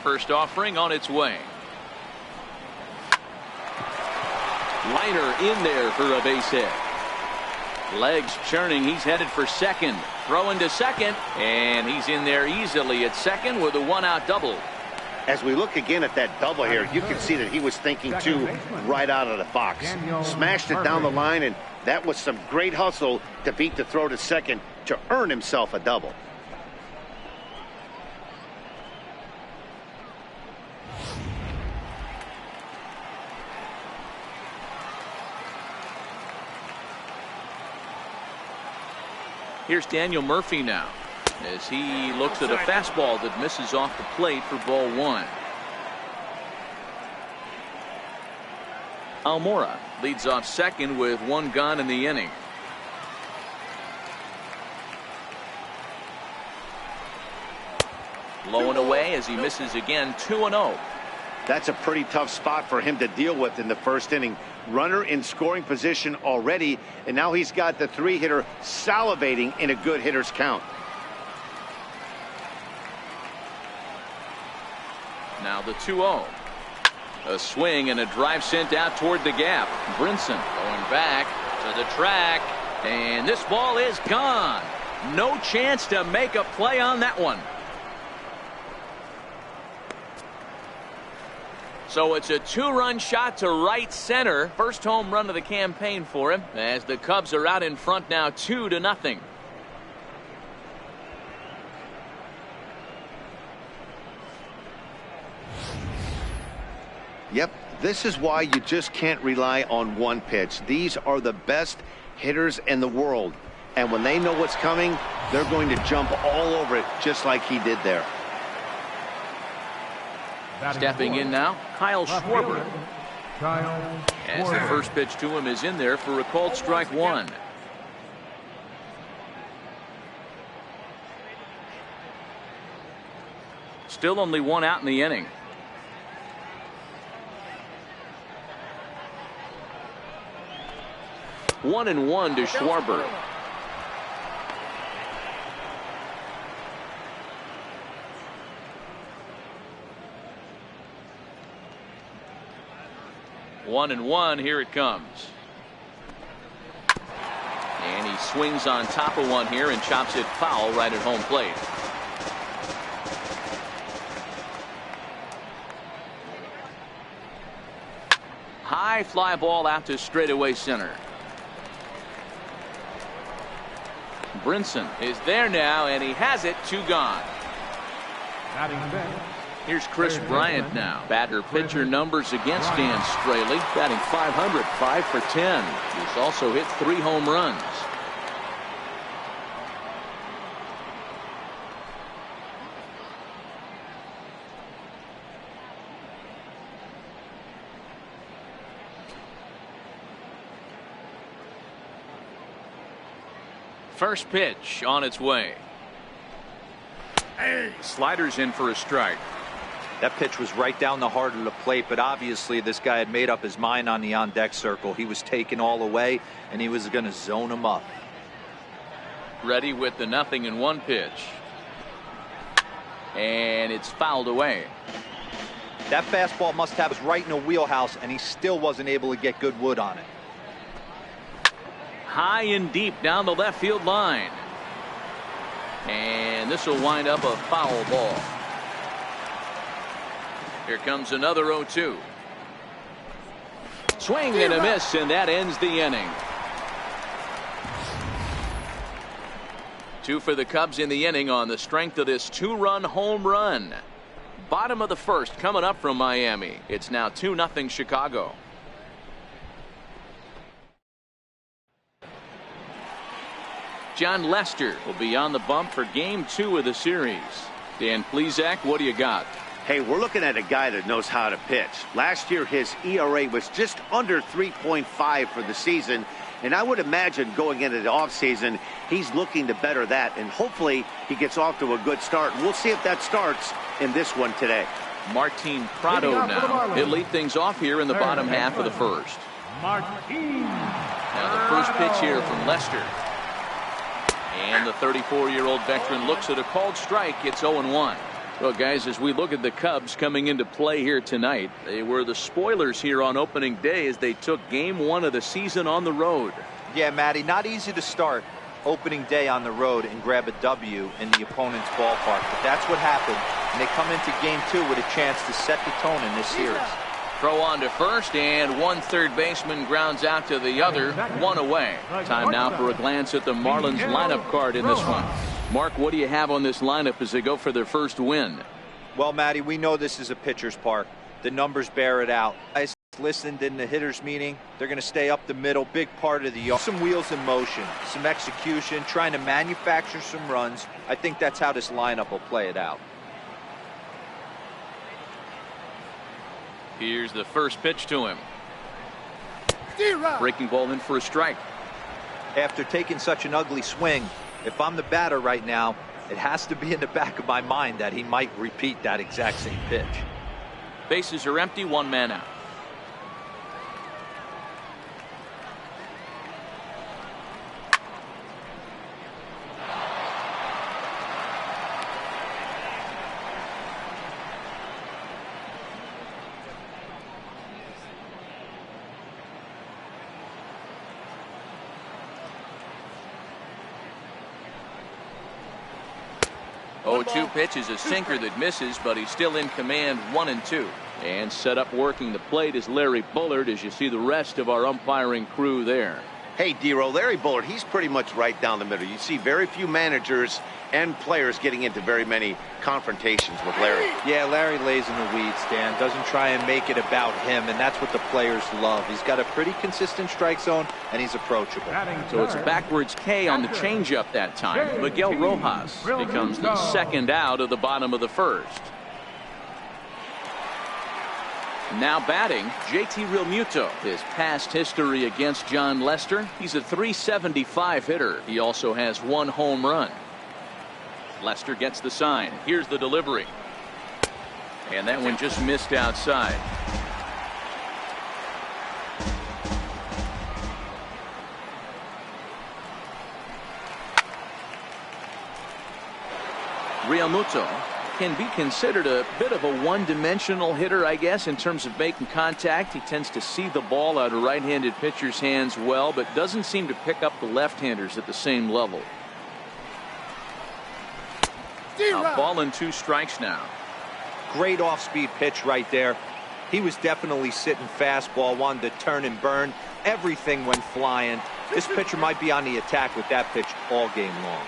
First offering on its way. Liner in there for a base hit. Legs churning. He's headed for second. Throwing to second. And he's in there easily at second with a one-out double. As we look again at that double here, you can see that he was thinking two right out of the box. Smashed it down the line, and that was some great hustle to beat the throw to second to earn himself a double. Here's Daniel Murphy now as he looks at a fastball that misses off the plate for ball one. Almora leads off second with one gone in the inning. Low and away as he misses again. 2-0. That's a pretty tough spot for him to deal with in the first inning. Runner in scoring position already, and now he's got the three-hitter salivating in a good hitter's count. Now the 2-0. A swing and a drive sent out toward the gap. Brinson going back to the track, and this ball is gone. No chance to make a play on that one. So it's a two-run shot to right center. First home run of the campaign for him as the Cubs are out in front now 2-0. Yep, this is why you just can't rely on one pitch. These are the best hitters in the world. And when they know what's coming, they're going to jump all over it just like he did there. Stepping in now, Kyle Schwarber. As the first pitch to him is in there for a called strike one. Still only one out in the inning. One and one to Schwarber. One and one, here it comes. And he swings on top of one here and chops it foul right at home plate. High fly ball out to straightaway center. Brinson is there now, and he has it. Two gone. Here's Chris Bryant now. Batter pitcher numbers against Dan Straley. Batting .500, 5 for 10. He's also hit 3 home runs. First pitch on its way. Sliders in for a strike. That pitch was right down the heart of the plate, but obviously this guy had made up his mind on the on-deck circle. He was taken all away, and he was going to zone him up. Ready with the 0-1 pitch. And it's fouled away. That fastball must have us right in the wheelhouse, and he still wasn't able to get good wood on it. High and deep down the left field line. And this will wind up a foul ball. Here comes another 0-2. Swing and a miss, and that ends the inning. 2 for the Cubs in the inning on the strength of this 2-run home run. Bottom of the first coming up from Miami. It's now 2-0 Chicago. John Lester will be on the bump for game 2 of the series. Dan Plesac, what do you got? Hey, we're looking at a guy that knows how to pitch. Last year, his ERA was just under 3.5 for the season. And I would imagine going into the offseason, he's looking to better that. And hopefully he gets off to a good start. We'll see if that starts in this one today. Martin Prado now. He'll lead things off here in the bottom half of the first. Now the first pitch here from Lester. And the 34-year-old veteran looks at a called strike. It's 0-1. Well, guys, as we look at the Cubs coming into play here tonight, they were the spoilers here on opening day as they took game 1 of the season on the road. Yeah, Matty, not easy to start opening day on the road and grab a W in the opponent's ballpark, but that's what happened, and they come into game 2 with a chance to set the tone in this series. Throw on to first, and one third baseman grounds out to the other, 1 away. Time now for a glance at the Marlins lineup card in this one. Mark, what do you have on this lineup as they go for their first win? Well, Matty, we know this is a pitcher's park. The numbers bear it out. I listened in the hitters meeting. They're going to stay up the middle, big part of the yard. Some wheels in motion, some execution, trying to manufacture some runs. I think that's how this lineup will play it out. Here's the first pitch to him. Breaking ball in for a strike. After taking such an ugly swing, if I'm the batter right now, it has to be in the back of my mind that he might repeat that exact same pitch. Bases are empty, 1 man out. Oh, 2 pitch is a sinker that misses, but he's still in command, 1-2. And set up working the plate is Larry Bullard as you see the rest of our umpiring crew there. Hey, Dero, Larry Bullard, he's pretty much right down the middle. You see very few managers and players getting into very many confrontations with Larry. Yeah, Larry lays in the weeds, Dan. Doesn't try and make it about him, and that's what the players love. He's got a pretty consistent strike zone, and he's approachable. So it's backwards K on the changeup that time. Miguel Rojas becomes the second out of the bottom of the first. Now batting, JT Realmuto. His past history against John Lester, he's a .375 hitter. He also has 1 home run. Lester gets the sign. Here's the delivery. And that one just missed outside. Realmuto can be considered a bit of a one-dimensional hitter, I guess, in terms of making contact. He tends to see the ball out of right-handed pitchers' hands well, but doesn't seem to pick up the left-handers at the same level. A ball and 2 strikes now. Great off-speed pitch right there. He was definitely sitting fastball, wanted to turn and burn. Everything went flying. This pitcher might be on the attack with that pitch all game long.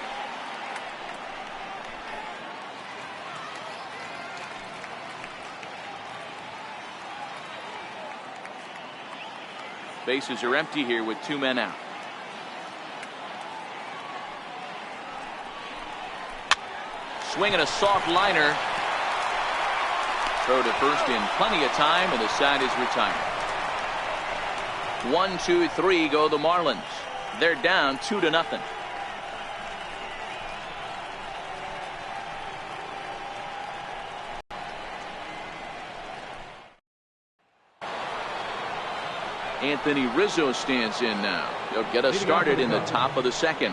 Bases are empty here with 2 men out. Swinging a soft liner. Throw to first in plenty of time, and the side is retired. 1, 2, 3 go the Marlins. They're down 2-0. Anthony Rizzo stands in now. He'll get us started in the top of the second.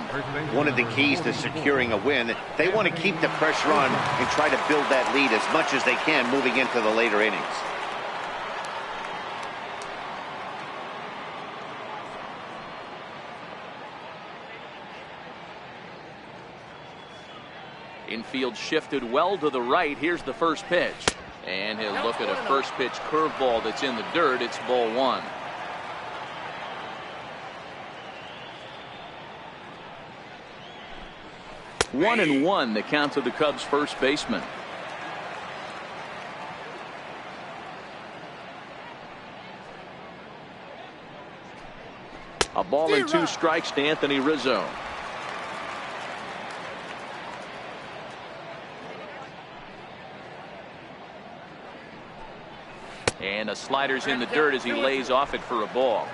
One of the keys to securing a win, they want to keep the pressure on and try to build that lead as much as they can moving into the later innings. Infield shifted well to the right. Here's the first pitch. And he'll look at a first pitch curveball that's in the dirt. It's ball 1. One and 1 the count to the Cubs first baseman. A ball and 2 strikes to Anthony Rizzo. And a slider's in the dirt as he lays off it for a ball.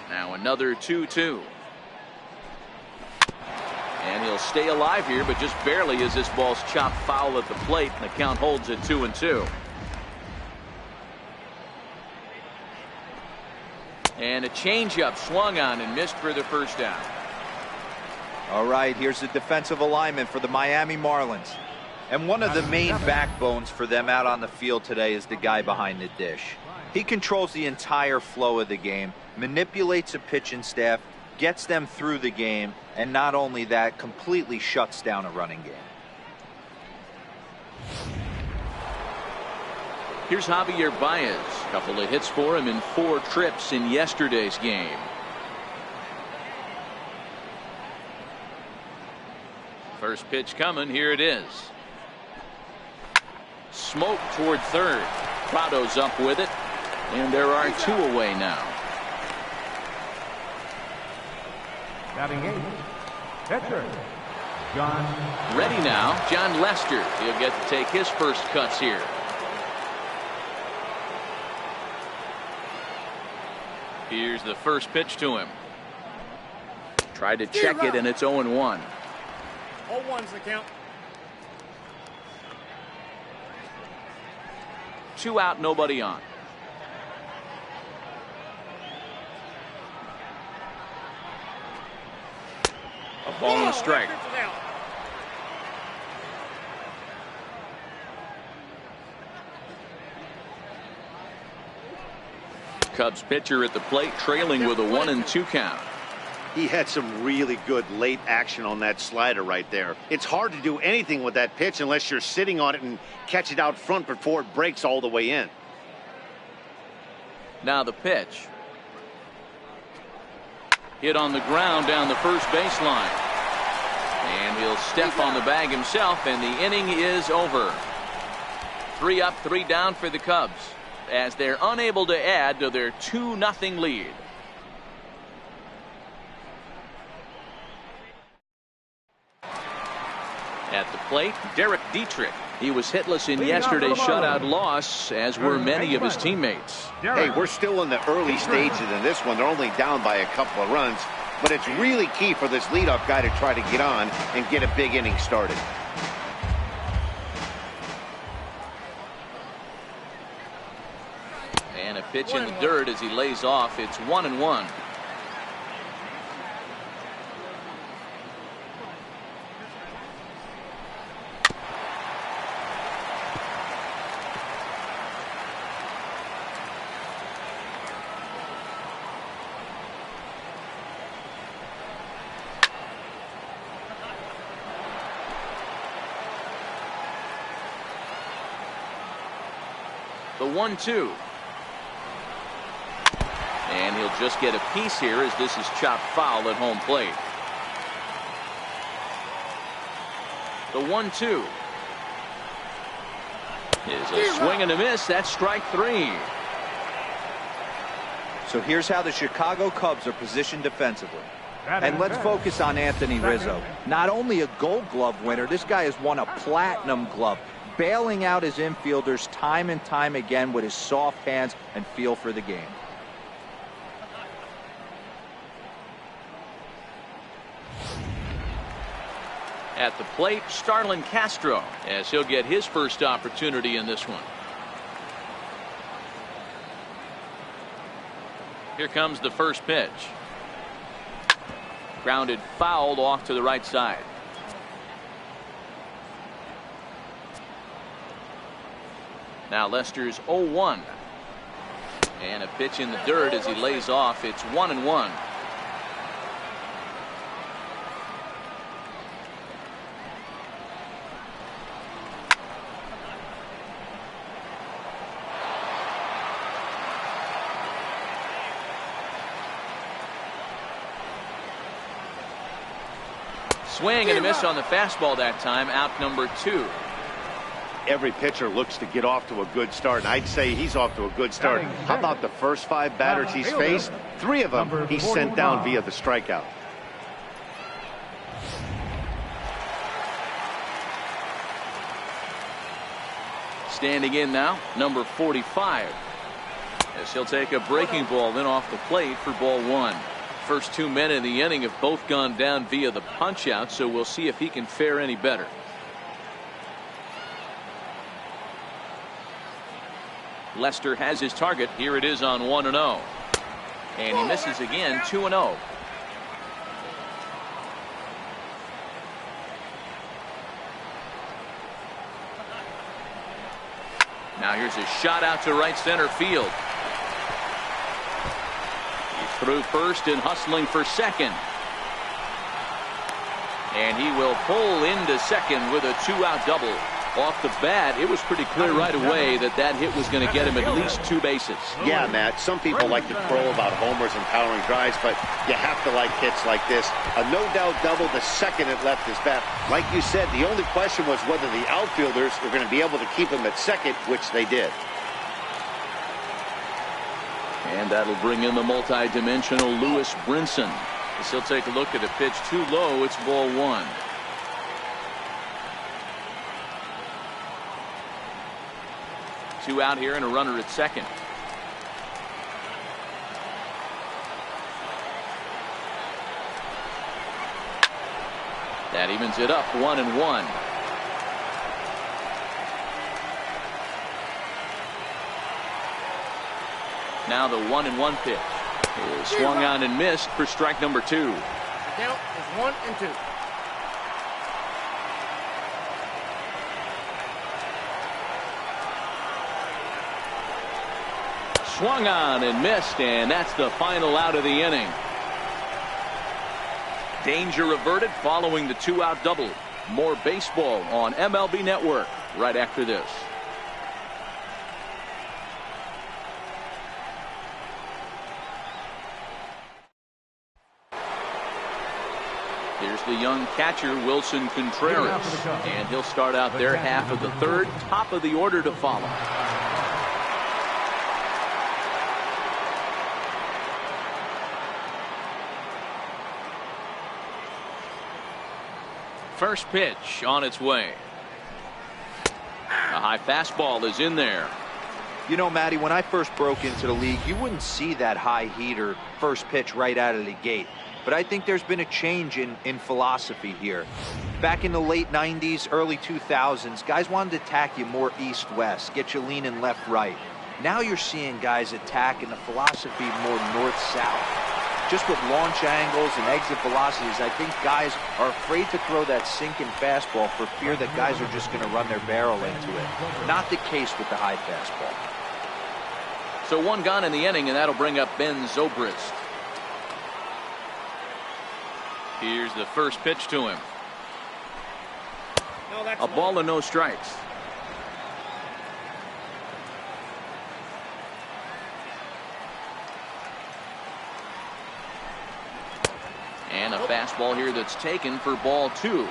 Now another 2-2. And he'll stay alive here, but just barely as this ball's chopped foul at the plate, and the count holds at 2-2. And a changeup swung on and missed for the first down. All right, here's the defensive alignment for the Miami Marlins. And one of the main backbones for them out on the field today is the guy behind the dish. He controls the entire flow of the game, manipulates the pitching staff, gets them through the game, and not only that, completely shuts down a running game. Here's Javier Baez. A couple of hits for him in 4 trips in yesterday's game. First pitch coming. Here it is. Smoke toward third. Prado's up with it. And there are 2 away now. Batting 8, catcher, John. Ready now, John Lester. He'll get to take his first cuts here. Here's the first pitch to him. Tried to check it, and it's 0-1. 0-1's the count. 2 out, nobody on. A ball and a strike. Cubs pitcher at the plate, trailing with a 1-2 count. He had some really good late action on that slider right there. It's hard to do anything with that pitch unless you're sitting on it and catch it out front before it breaks all the way in. Now the pitch. Hit on the ground down the first baseline. And he'll step on the bag himself, and the inning is over. 3 up, 3 down for the Cubs, as they're unable to add to their 2-0 lead. At the plate, Derek Dietrich. He was hitless in yesterday's shutout loss, as were many of his teammates. Hey, we're still in the early stages in this one. They're only down by a couple of runs, but it's really key for this leadoff guy to try to get on and get a big inning started. And a pitch in the dirt as he lays off. It's 1-1. The 1-2. And he'll just get a piece here as this is chopped foul at home plate. The 1-2 is a swing and a miss. That's strike 3. So here's how the Chicago Cubs are positioned defensively. And let's focus on Anthony Rizzo. Not only a Gold Glove winner, this guy has won a Platinum Glove, bailing out his infielders time and time again with his soft hands and feel for the game. At the plate, Starlin Castro, as he'll get his first opportunity in this one. Here comes the first pitch. Grounded fouled off to the right side. Now Lester's 0-1. And a pitch in the dirt as he lays off. It's 1-1. Swing and a miss on the fastball that time. Out number 2. Every pitcher looks to get off to a good start, and I'd say he's off to a good start. How about the first 5 batters he's faced? 3 of them he's sent down via the strikeout. Standing in now, number 45. As he'll take a breaking ball then off the plate for ball 1. First 2 men in the inning have both gone down via the punch out, so we'll see if he can fare any better. Lester has his target. Here it is on 1-0. And he misses again. 2-0. Now here's a shot out to right center field. He's through first and hustling for second. And he will pull into second with a 2-out double. Off the bat, it was pretty clear right away that that hit was going to get him at least 2 bases. Yeah, Matt, some people like to crow about homers and powering drives, but you have to like hits like this. A no-doubt double the second it left his bat. Like you said, the only question was whether the outfielders were going to be able to keep him at second, which they did. And that'll bring in the multi-dimensional Lewis Brinson. As he'll take a look at a pitch too low. It's ball 1. Two out here and a runner at second. That evens it up 1-1. Now the 1-1 pitch is swung on and missed for strike number 2. The count is 1-2. Swung on and missed, and that's the final out of the inning. Danger averted following the 2-out double. More baseball on MLB Network right after this. Here's the young catcher, Wilson Contreras, and he'll start out their half of the third. Top of the order to follow. First pitch on its way. A high fastball is in there. You know, Matty, when I first broke into the league, you wouldn't see that high heater first pitch right out of the gate. But I think there's been a change in philosophy here. Back in the late 90s, early 2000s, guys wanted to attack you more east-west, get you leaning left-right. Now you're seeing guys attack in the philosophy more north-south. Just with launch angles and exit velocities, I think guys are afraid to throw that sinking fastball for fear that guys are just going to run their barrel into it. Not the case with the high fastball. So 1 gone in the inning, and that'll bring up Ben Zobrist. Here's the first pitch to him. No, that's a ball and no strikes. And a fastball here that's taken for ball 2.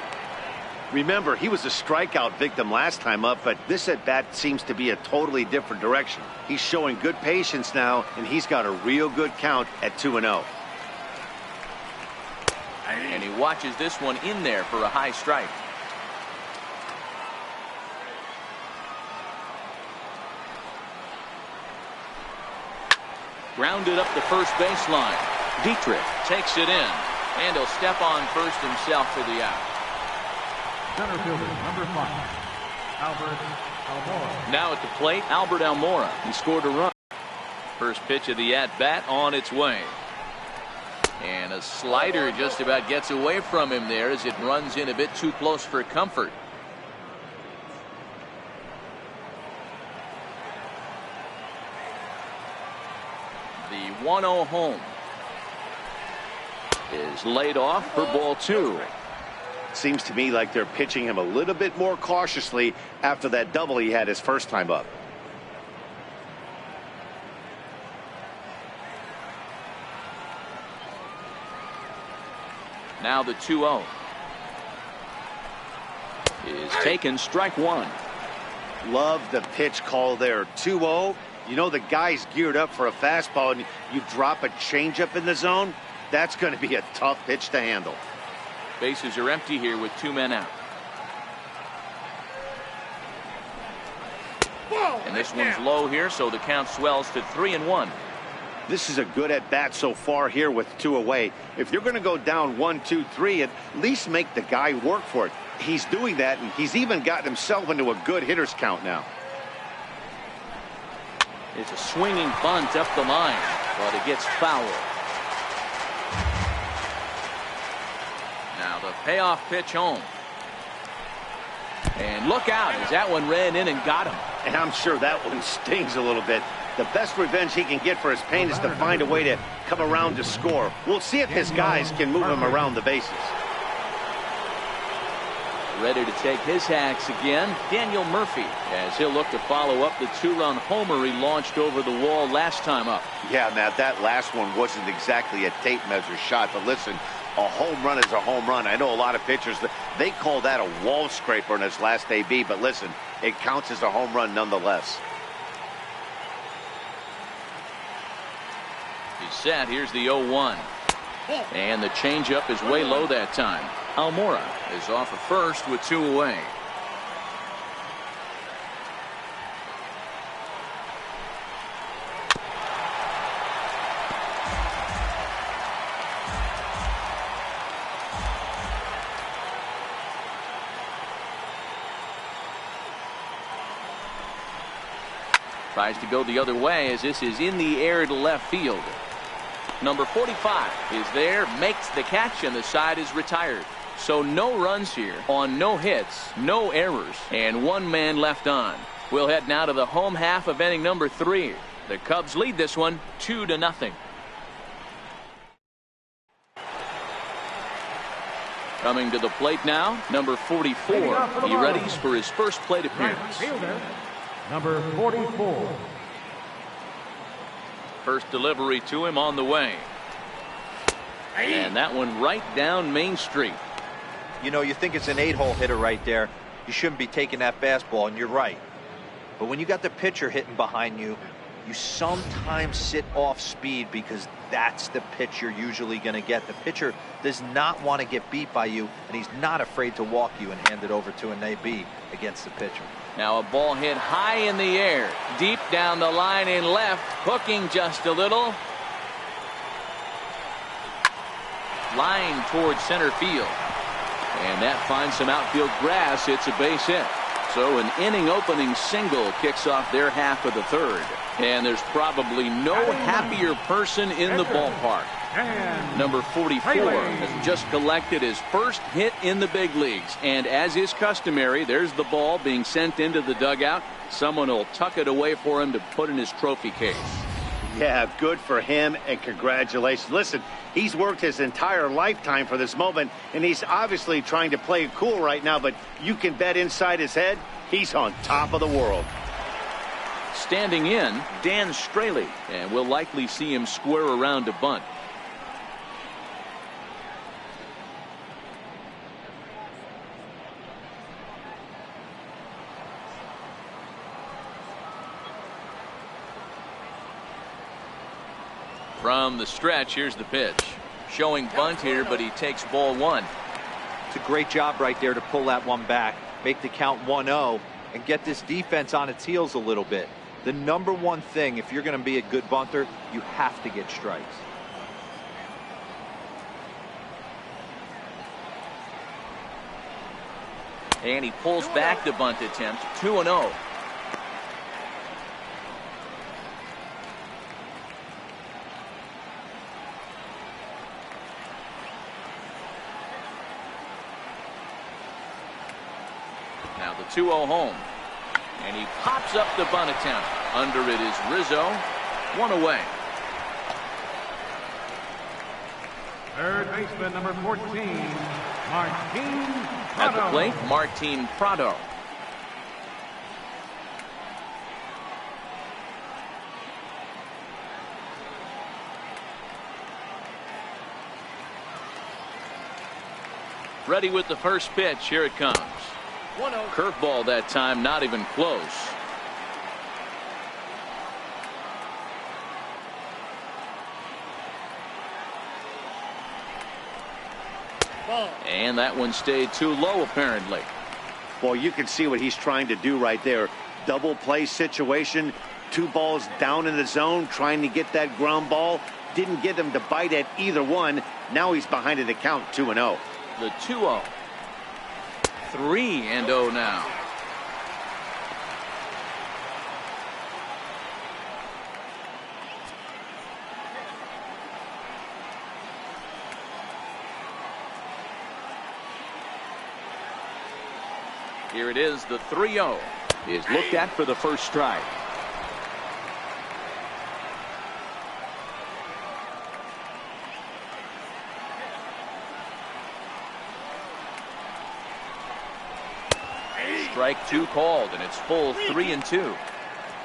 Remember, he was a strikeout victim last time up, but this at-bat seems to be a totally different direction. He's showing good patience now, and he's got a real good count at 2-0. And he watches this one in there for a high strike. Grounded up the first baseline. Dietrich takes it in. And he'll step on first himself for the out. Center fielder, number 5, Albert Almora. Now at the plate, Albert Almora. He scored a run. First pitch of the at-bat on its way. And a slider just about gets away from him there as it runs in a bit too close for comfort. The 1-0 home is laid off for ball 2. Seems to me like they're pitching him a little bit more cautiously after that double he had his first time up. Now the 2-0 is taken, strike 1. Love the pitch call there. 2-0. You know the guy's geared up for a fastball and you drop a changeup in the zone. That's going to be a tough pitch to handle. Bases are empty here with 2 men out. And this one's low here, so the count swells to 3-1. This is a good at-bat so far here with 2 away. If you're going to go down 1, 2, 3, at least make the guy work for it. He's doing that, and he's even gotten himself into a good hitter's count now. It's a swinging bunt up the line, but it gets foul. Now the payoff pitch home. And look out as that one ran in and got him. And I'm sure that one stings a little bit. The best revenge he can get for his pain is to find a way to come around to score. We'll see if his guys can move him around the bases. Ready to take his hacks again, Daniel Murphy, as he'll look to follow up the 2-run homer he launched over the wall last time up. Yeah, Matt, that last one wasn't exactly a tape measure shot, but listen, a home run is a home run. I know a lot of pitchers, they call that a wall scraper in his last AB, but listen, it counts as a home run nonetheless. He's set. Here's the 0-1. And the changeup is way low that time. Almora is off of first with 2 away. Tries to go the other way as this is in the air to left field. Number 45 is there, makes the catch, and the side is retired. So no runs here on no hits, no errors, and 1 man left on. We'll head now to the home half of inning number 3. The Cubs lead this one 2-0. Coming to the plate now, number 44. He readies for his first plate appearance. Fielder, number 44. First delivery to him on the way. And that one right down Main Street. You know, you think it's an 8-hole hitter right there. You shouldn't be taking that fastball, and you're right. But when you got the pitcher hitting behind you, you sometimes sit off speed because that's the pitch you're usually going to get. The pitcher does not want to get beat by you, and he's not afraid to walk you and hand it over to an AB against the pitcher. Now a ball hit high in the air, deep down the line in left, hooking just a little. Line towards center field. And that finds some outfield grass. It's a base hit. So an inning-opening single kicks off their half of the 3rd. And there's probably no happier person in the ballpark. Number 44 has just collected his first hit in the big leagues. And as is customary, there's the ball being sent into the dugout. Someone will tuck it away for him to put in his trophy case. Yeah, good for him, and congratulations. Listen, he's worked his entire lifetime for this moment, and he's obviously trying to play it cool right now, but you can bet inside his head, he's on top of the world. Standing in, Dan Straley, and we'll likely see him square around to bunt. From the stretch, here's the pitch. Showing bunt here, but he takes ball 1. It's a great job right there to pull that one back, make the count 1-0, and get this defense on its heels a little bit. The number one thing, if you're going to be a good bunter, you have to get strikes. And he pulls back the bunt attempt, 2-0. Now the 2-0 home. And he pops up the bunt attempt. Under it is Rizzo. 1 away. Third baseman, number 14, Martin Prado. At the plate, Martin Prado. Ready with the first pitch. Here it comes. 1-0. Curveball that time, not even close. Ball. And that one stayed too low, apparently. Boy, you can see what he's trying to do right there. Double play situation. 2 balls down in the zone, trying to get that ground ball. Didn't get him to bite at either one. Now he's behind in the count, 2-0. The 2-0. 3-0 now. Here it is, the 3-0 is looked at for the first strike. Strike 2 called, and it's full 3-2.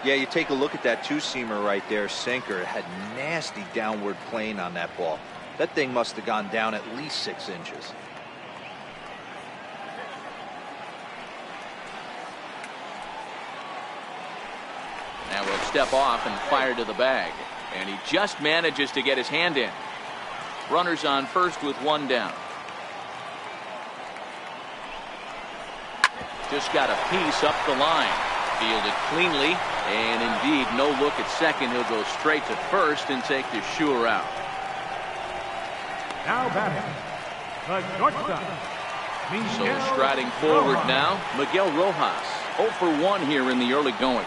Yeah, you take a look at that two-seamer right there, sinker. It had nasty downward plane on that ball. That thing must have gone down at least 6 inches. Now we'll step off and fire to the bag. And he just manages to get his hand in. Runners on first with 1 down. Just got a piece up the line. Fielded cleanly. And indeed, no look at second. He'll go straight to first and take the sure out. Now batting, the shortstop. So striding forward now, Miguel Rojas. 0 for 1 here in the early going.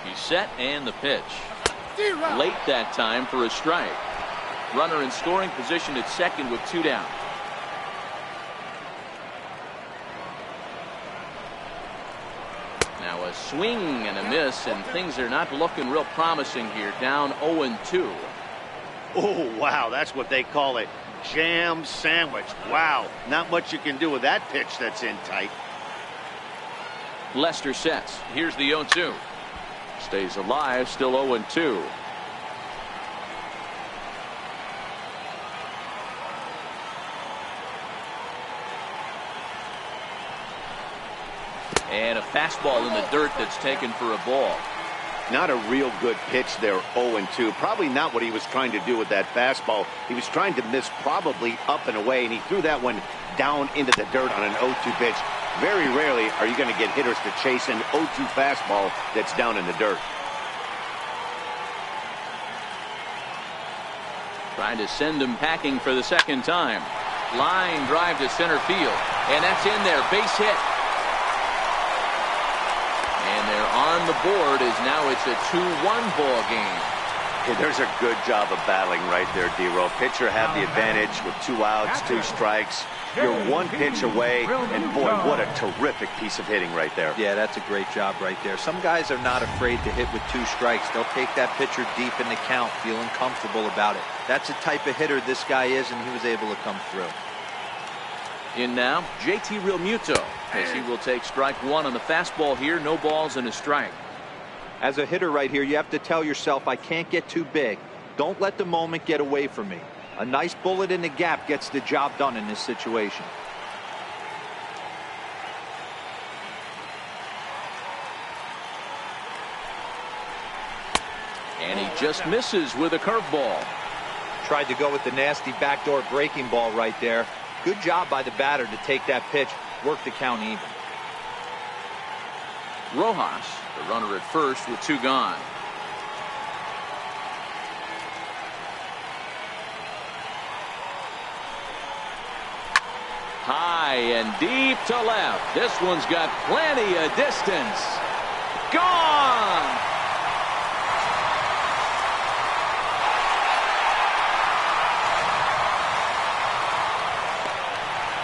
He's set and the pitch. Late that time for a strike. Runner in scoring position at second with 2 down. Now a swing and a miss, and things are not looking real promising here. Down 0-2. Oh, wow, that's what they call it. Jam sandwich. Wow, not much you can do with that pitch that's in tight. Lester sets. Here's the 0-2. Stays alive, still 0-2. And a fastball in the dirt that's taken for a ball. Not a real good pitch there, 0-2. Probably not what he was trying to do with that fastball. He was trying to miss probably up and away, and he threw that one down into the dirt on an 0-2 pitch. Very rarely are you going to get hitters to chase an 0-2 fastball that's down in the dirt. Trying to send him packing for the second time. Line drive to center field. And that's in there. Base hit. And they're on the board as now it's a 2-1 ball game. Okay, there's a good job of battling right there, D-Row. Pitcher had the advantage with 2 outs, 2 strikes. You're 1 pitch away, and boy, what a terrific piece of hitting right there. Yeah, that's a great job right there. Some guys are not afraid to hit with 2 strikes. They'll take that pitcher deep in the count, feeling comfortable about it. That's the type of hitter this guy is, and he was able to come through. In now, JT Realmuto, as he will take strike 1 on the fastball here. No balls and a strike. As a hitter right here, you have to tell yourself, I can't get too big. Don't let the moment get away from me. A nice bullet in the gap gets the job done in this situation. And he just misses with a curveball. Tried to go with the nasty backdoor breaking ball right there. Good job by the batter to take that pitch, work the count even. Rojas, the runner at first with 2 gone. High and deep to left. This one's got plenty of distance. Gone!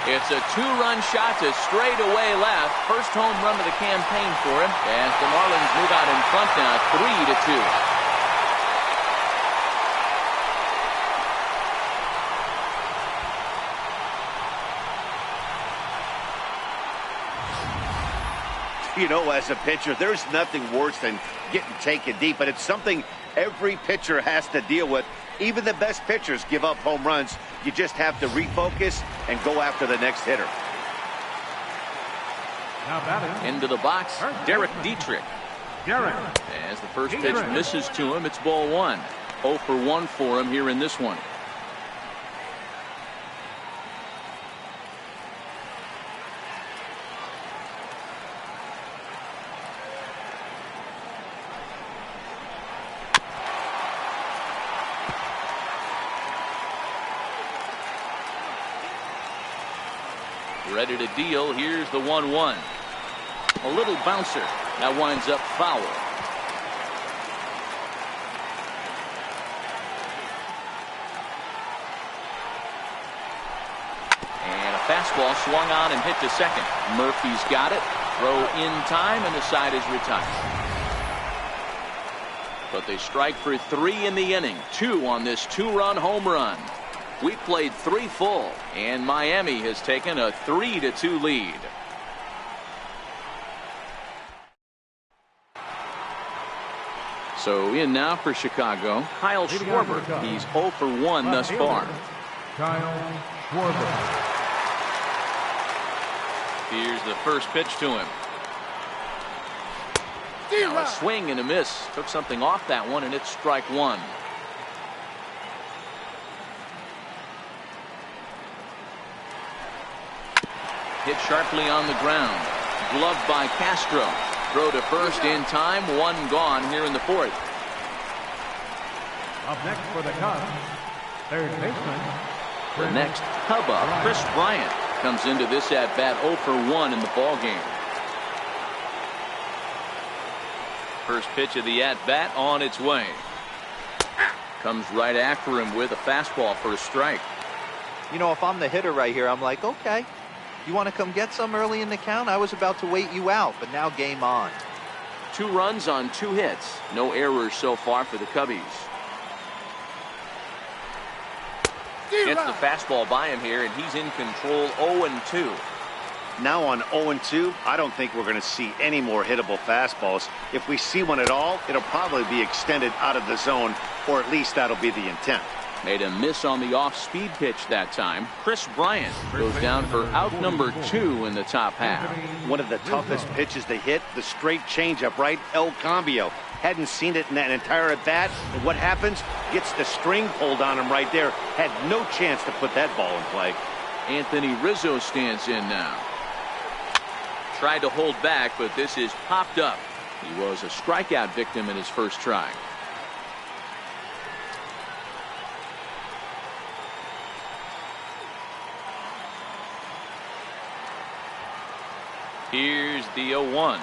It's a 2-run shot to straightaway left. First home run of the campaign for him. As the Marlins move out in front now, 3-2. You know, as a pitcher, there's nothing worse than getting taken deep, but it's something every pitcher has to deal with. Even the best pitchers give up home runs. You just have to refocus and go after the next hitter. Now batting. Into the box, Derek Dietrich. As the first pitch misses to him, it's ball 1. 0 for 1 for him here in this one. Ready to deal. Here's the 1-1. A little bouncer. That winds up foul. And a fastball swung on and hit to second. Murphy's got it. Throw in time, and the side is retired. But they strike for 3 in the inning. 2 on this 2-run home run. We played 3 full, and Miami has taken a 3-2 lead. So in now for Chicago, Kyle Schwarber. He's 0 for 1 thus far. Kyle Schwarber. Here's the first pitch to him. Now a swing and a miss. Took something off that one, and it's strike 1. Hit sharply on the ground. Gloved by Castro. Throw to first in time. 1 gone here in the 4th. Up next for the Cubs, third baseman. The next Cub, Chris Bryant, comes into this at bat 0 for 1 in the ball game. First pitch of the at bat on its way. Comes right after him with a fastball for a strike. You know, if I'm the hitter right here, I'm like, okay, you want to come get some early in the count? I was about to wait you out, but now game on. 2 runs on 2 hits. No errors so far for the Cubbies. Gets the fastball by him here, and he's in control. 0-2. Now on 0-2, I don't think we're going to see any more hittable fastballs. If we see one at all, it'll probably be extended out of the zone, or at least that'll be the intent. Made a miss on the off-speed pitch that time. Chris Bryant goes down for out number 2 in the top half. One of the toughest pitches to hit, the straight changeup, right? El Cambio. Hadn't seen it in that entire at-bat. And what happens? Gets the string pulled on him right there. Had no chance to put that ball in play. Anthony Rizzo stands in now. Tried to hold back, but this is popped up. He was a strikeout victim in his first try. Here's the 0-1.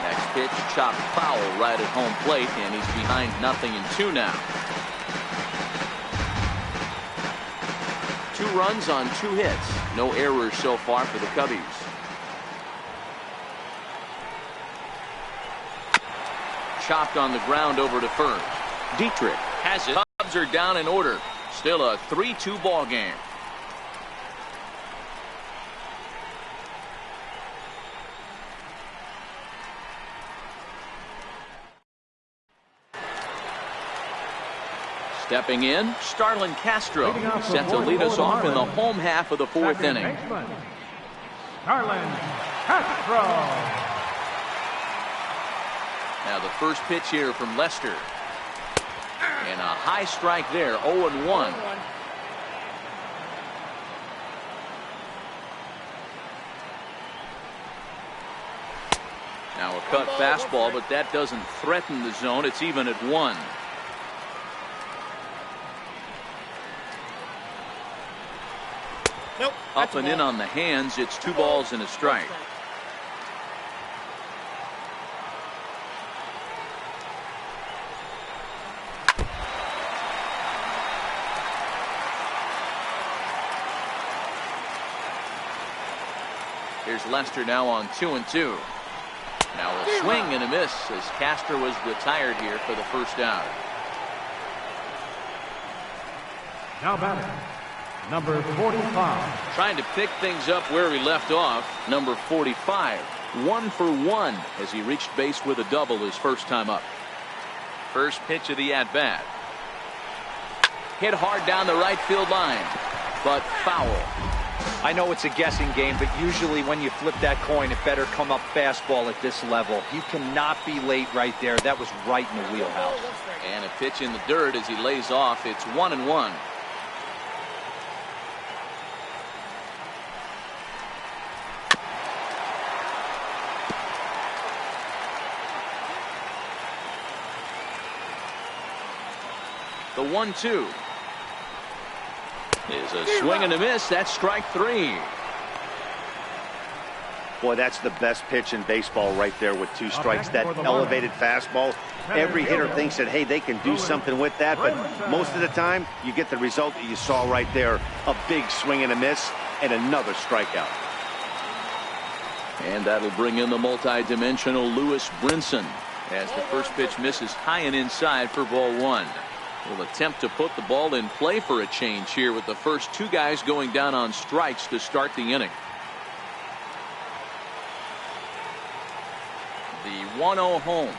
Next pitch chopped foul right at home plate, and he's behind 0-2 now. 2 runs on 2 hits. No errors so far for the Cubbies. Chopped on the ground over to first. Dietrich has it. Cubs are down in order. Still a 3-2 ball game. Stepping in, Starlin Castro, set to lead us off in the home half of the 4th inning. Starlin Castro. Now the first pitch here from Lester. And a high strike there, 0-1. Now a cut fastball, but that doesn't threaten the zone. It's even at 1. Nope. Up and in on the hands. It's 2 balls and a strike. Here's Lester now on 2-2. Now a swing and a miss as Castro was retired here for the first out. Now batting, number 45. Trying to pick things up where he left off. Number 45, 1 for 1 as he reached base with a double his first time up. First pitch of the at-bat. Hit hard down the right field line, but foul. I know it's a guessing game, but usually when you flip that coin, it better come up fastball at this level. You cannot be late right there. That was right in the wheelhouse. And a pitch in the dirt as he lays off. It's 1-1. The 1-2. is a swing and a miss. That's strike 3. Boy, that's the best pitch in baseball right there with 2 strikes. That elevated fastball. Every hitter thinks that, hey, they can do something with that, but most of the time you get the result that you saw right there. A big swing and a miss and another strikeout. And that'll bring in the multi-dimensional Lewis Brinson as the first pitch misses high and inside for ball 1. Will attempt to put the ball in play for a change here with the first 2 guys going down on strikes to start the inning. The 1-0 home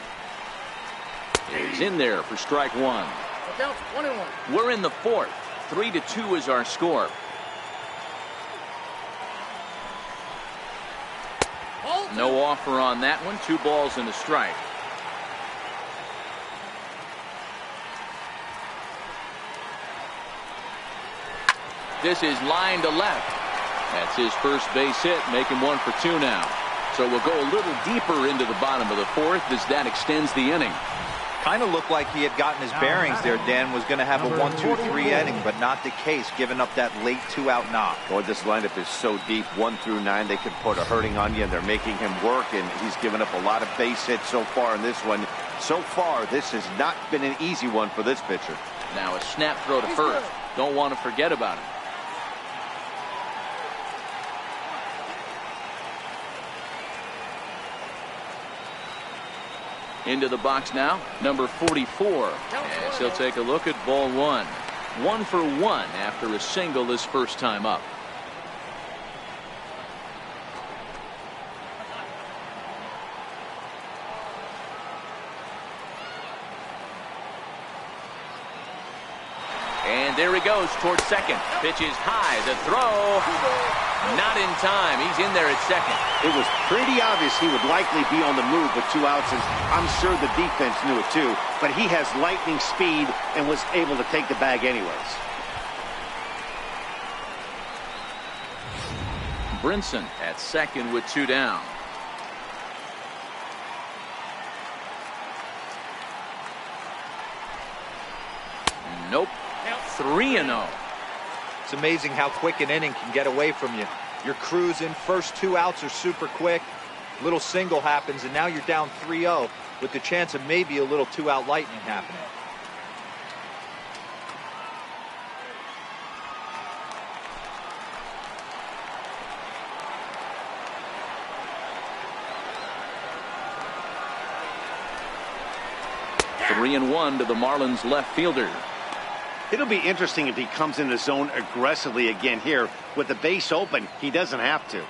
is in there for strike 1. The count's 1-1. We're in the 4th. 3-2 is our score. No offer on that one. 2 balls and a strike. This is line to left. That's his first base hit, making 1 for 2 now. So we'll go a little deeper into the bottom of the 4th as that extends the inning. Kind of looked like he had gotten his bearings there, Dan. Was going to have a 1-2-3 inning, but not the case, giving up that late 2-out knock. Boy, this lineup is so deep, 1 through 9. They can put a hurting on you, and they're making him work, and he's given up a lot of base hits so far in this one. So far, this has not been an easy one for this pitcher. Now a snap throw to first. Don't want to forget about it. Into the box now, number 44, as he'll take a look at ball 1. 1 for 1 after a single his first time up. And there he goes towards second. Pitch is high. The throw. Not in time. He's in there at second. It was pretty obvious he would likely be on the move with 2 outs, and I'm sure the defense knew it too. But he has lightning speed and was able to take the bag anyways. Brinson at second with 2 down. Nope. 3-0. It's amazing how quick an inning can get away from you. You're cruising. First 2 outs are super quick. Little single happens, and now you're down 3-0 with the chance of maybe a little 2-out lightning happening. Three and 1 to the Marlins left fielder. It'll be interesting if he comes in the zone aggressively again here. With the base open, he doesn't have to.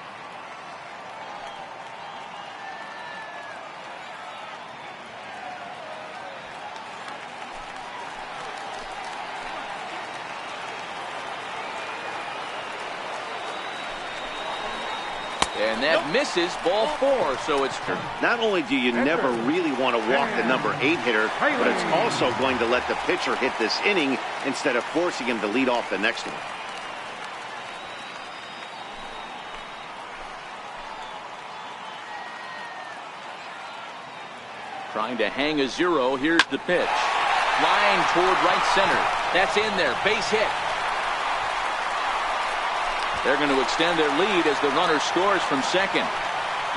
And that misses ball 4, so it's... Not only do you never really want to walk the number 8 hitter, but it's also going to let the pitcher hit this inning instead of forcing him to lead off the next one. Trying to hang a 0. Here's the pitch. Line toward right center. That's in there. Base hit. They're going to extend their lead as the runner scores from second.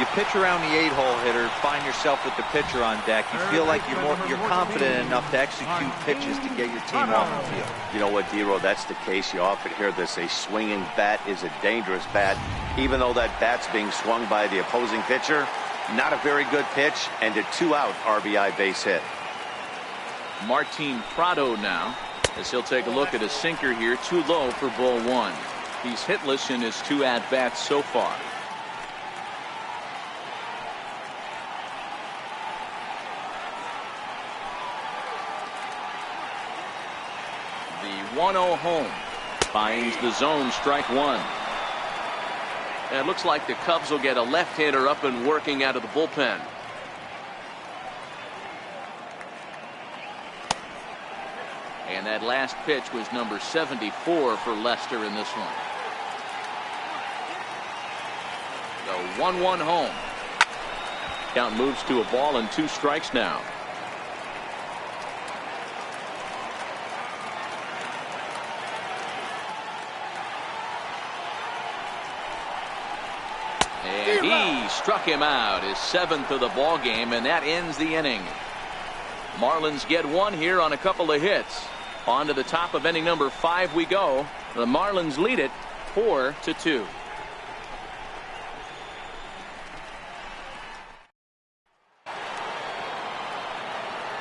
You pitch around the 8-hole, hitter, find yourself with the pitcher on deck. You feel like you're confident enough to execute pitches to get your team off the field. You know what, D-Row, that's the case. You often hear this, a swinging bat is a dangerous bat. Even though that bat's being swung by the opposing pitcher, not a very good pitch, and a 2-out RBI base hit. Martin Prado now, as he'll take a look at a sinker here, too low for ball 1. He's hitless in his 2 at-bats so far. The 1-0 home finds the zone, strike 1. And it looks like the Cubs will get a left-hander up and working out of the bullpen. And that last pitch was number 74 for Lester in this one. The 1-1 home. Count moves to a ball and 2 strikes now. And he struck him out, his 7th of the ball game, and that ends the inning. Marlins get one here on a couple of hits. On to the top of inning number 5 we go. The Marlins lead it 4-2.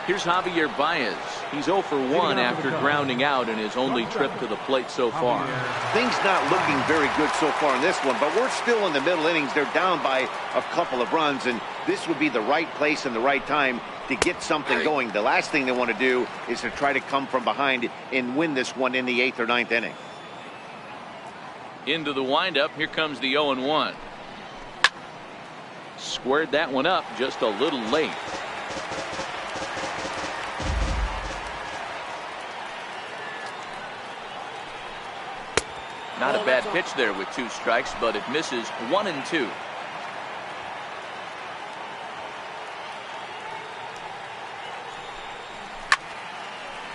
Here's Javier Baez. He's 0 for 1 after grounding out in his only trip to the plate so far. Things not looking very good so far in this one, but we're still in the middle innings. They're down by a couple of runs, and this would be the right place and the right time to get something going. The last thing they want to do is to try to come from behind and win this one in the 8th or 9th inning. Into the windup. Here comes the 0-1. Squared that one up just a little late. Not a bad pitch there with 2 strikes, but it misses 1-2.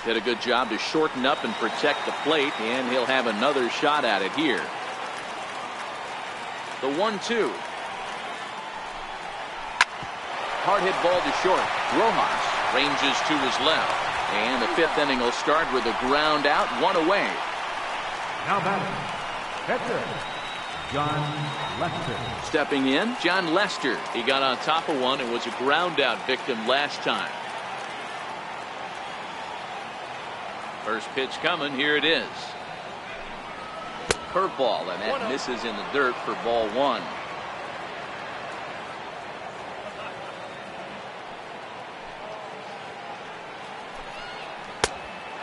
Did a good job to shorten up and protect the plate, and he'll have another shot at it here. The 1-2. Hard hit ball to short. Rojas ranges to his left, and the 5th inning will start with a ground out, 1 away. Now batting, catcher, John Lester. Stepping in, John Lester. He got on top of one and was a ground out victim last time. First pitch coming. Here it is. Curveball, and that misses in the dirt for ball 1.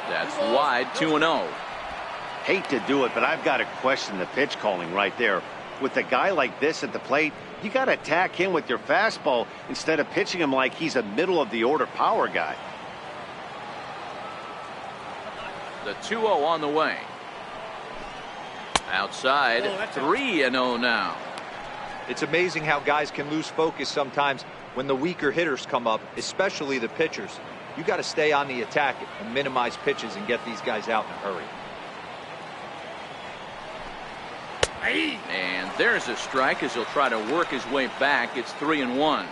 That's wide, 2-0. Hate to do it, but I've got to question the pitch calling right there. With a guy like this at the plate, you got to attack him with your fastball instead of pitching him like he's a middle of the order power guy. The 2-0 on the way. Outside, 3-0 now. It's amazing how guys can lose focus sometimes when the weaker hitters come up, especially the pitchers. You got to stay on the attack and minimize pitches and get these guys out in a hurry. And there's a strike as he'll try to work his way back. It's 3-1.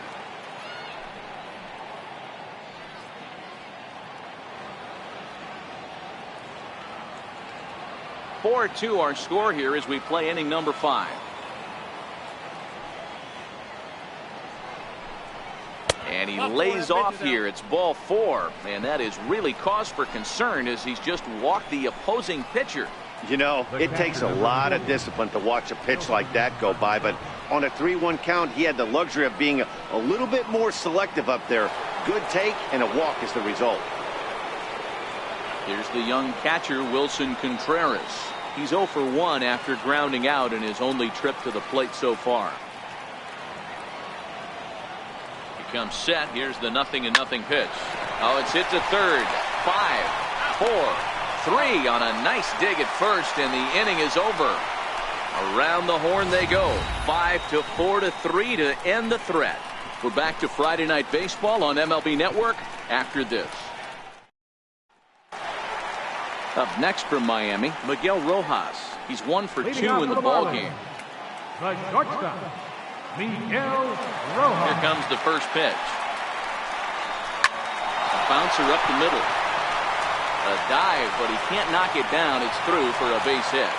(4-2) our score here as we play inning number 5. And he lays off here. It's ball 4, and that is really cause for concern as he's just walked the opposing pitcher. You know, it takes a lot of discipline to watch a pitch like that go by, but on a 3-1 count, he had the luxury of being a little bit more selective up there. Good take, and a walk is the result. Here's the young catcher, Wilson Contreras. He's 0 for 1 after grounding out in his only trip to the plate so far. He comes set. Here's the 0-0 pitch. Oh, it's hit to third. 5, 4, 3 on a nice dig at first, and the inning is over. Around the horn they go. 5-4 to 3 to end the threat. We're back to Friday Night Baseball on MLB Network after this. Up next from Miami, Miguel Rojas. He's 1 for 2 in the ball game. The shortstop, Miguel Rojas. Here comes the first pitch. A bouncer up the middle. A dive, but he can't knock it down. It's through for a base hit.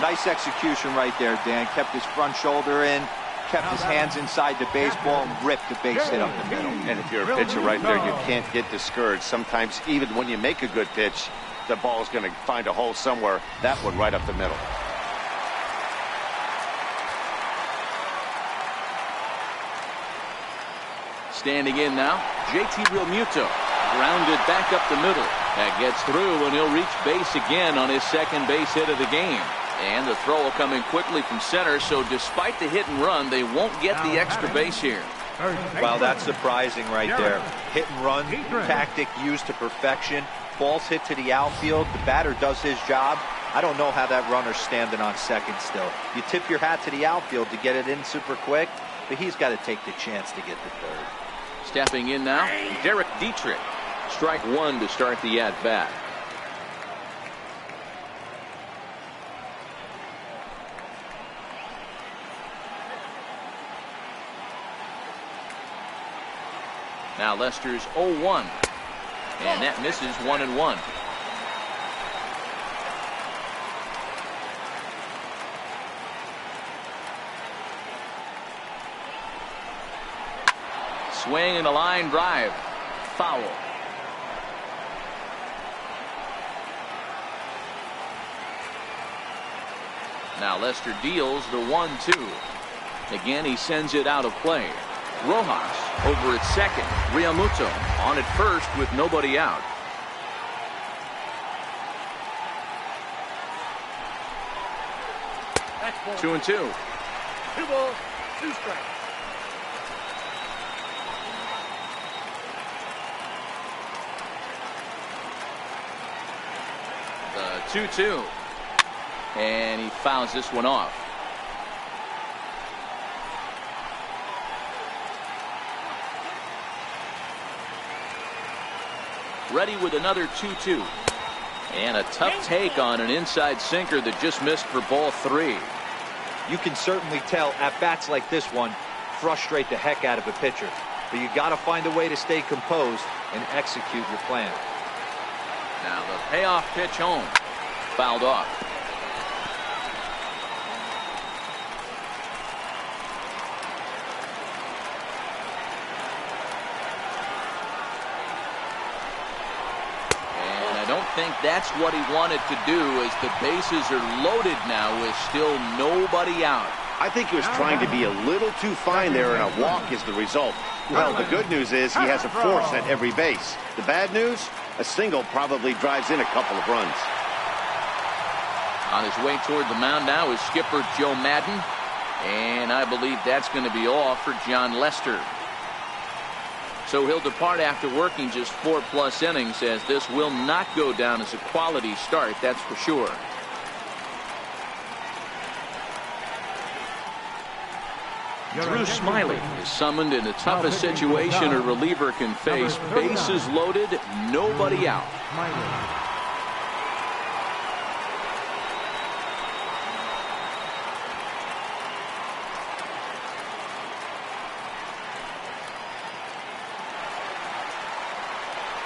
Nice execution right there, Dan. Kept his front shoulder in, kept his hands inside the baseball, and ripped the base hit up the middle. And if you're a pitcher right there, you can't get discouraged. Sometimes even when you make a good pitch, the ball's going to find a hole somewhere. That one right up the middle. Standing in now, JT Realmuto. Grounded back up the middle. That gets through, and he'll reach base again on his second base hit of the game. And the throw will come in quickly from center, so despite the hit and run, they won't get the extra base here. Wow, that's surprising right there. Hit and run tactic used to perfection. Ball's hit to the outfield. The batter does his job. I don't know how that runner's standing on second still. You tip your hat to the outfield to get it in super quick, but he's got to take the chance to get to third. Stepping in now, Derek Dietrich. Strike 1 to start the at-bat. Now Lester's 0-1. And that misses 1-1. Swing and a line drive. Foul. Now Lester deals the 1-2. Again, he sends it out of play. Rojas over at second. Realmuto on at first with nobody out. That's ball. 2-2. 2 balls, 2 strikes. The 2-2. And he fouls this one off. Ready with another 2-2. And a tough take on an inside sinker that just missed for ball 3. You can certainly tell at bats like this one frustrate the heck out of a pitcher. But you got to find a way to stay composed and execute your plan. Now the payoff pitch home. Fouled off. I don't think that's what he wanted to do, as the bases are loaded now with still nobody out. I think he was trying to be a little too fine there, and a walk is the result. Well, the good news is he has a force at every base. The bad news, a single probably drives in a couple of runs. On his way toward the mound now is skipper Joe Maddon, and I believe that's going to be all for Jon Lester. So he'll depart after working just 4+ innings, as this will not go down as a quality start, that's for sure. Drew Smyly is summoned in the toughest situation a reliever can face. Bases loaded, nobody out.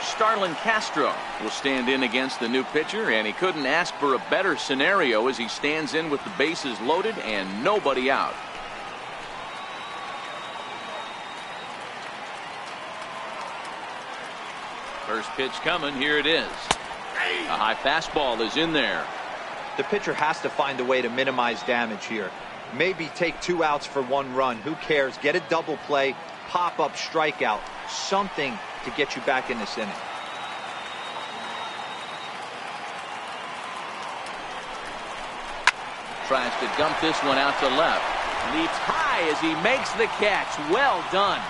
Starlin Castro will stand in against the new pitcher, and he couldn't ask for a better scenario as he stands in with the bases loaded and nobody out. First pitch coming. Here it is. A high fastball is in there. The pitcher has to find a way to minimize damage here. Maybe take 2 outs for 1 run. Who cares? Get a double play, pop up, strikeout, something to get you back in this inning. Tries to dump this one out to left. Leaps high as he makes the catch. Well done.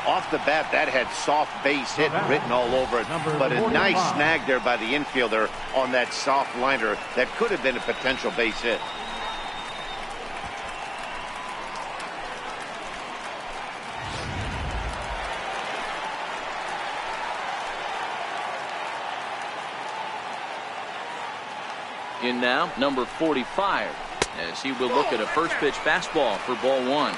Off the bat, that had soft base hit written all over it, but a nice snag there by the infielder on that soft liner that could have been a potential base hit. In now, number 45, as he will look at a first pitch fastball for ball 1.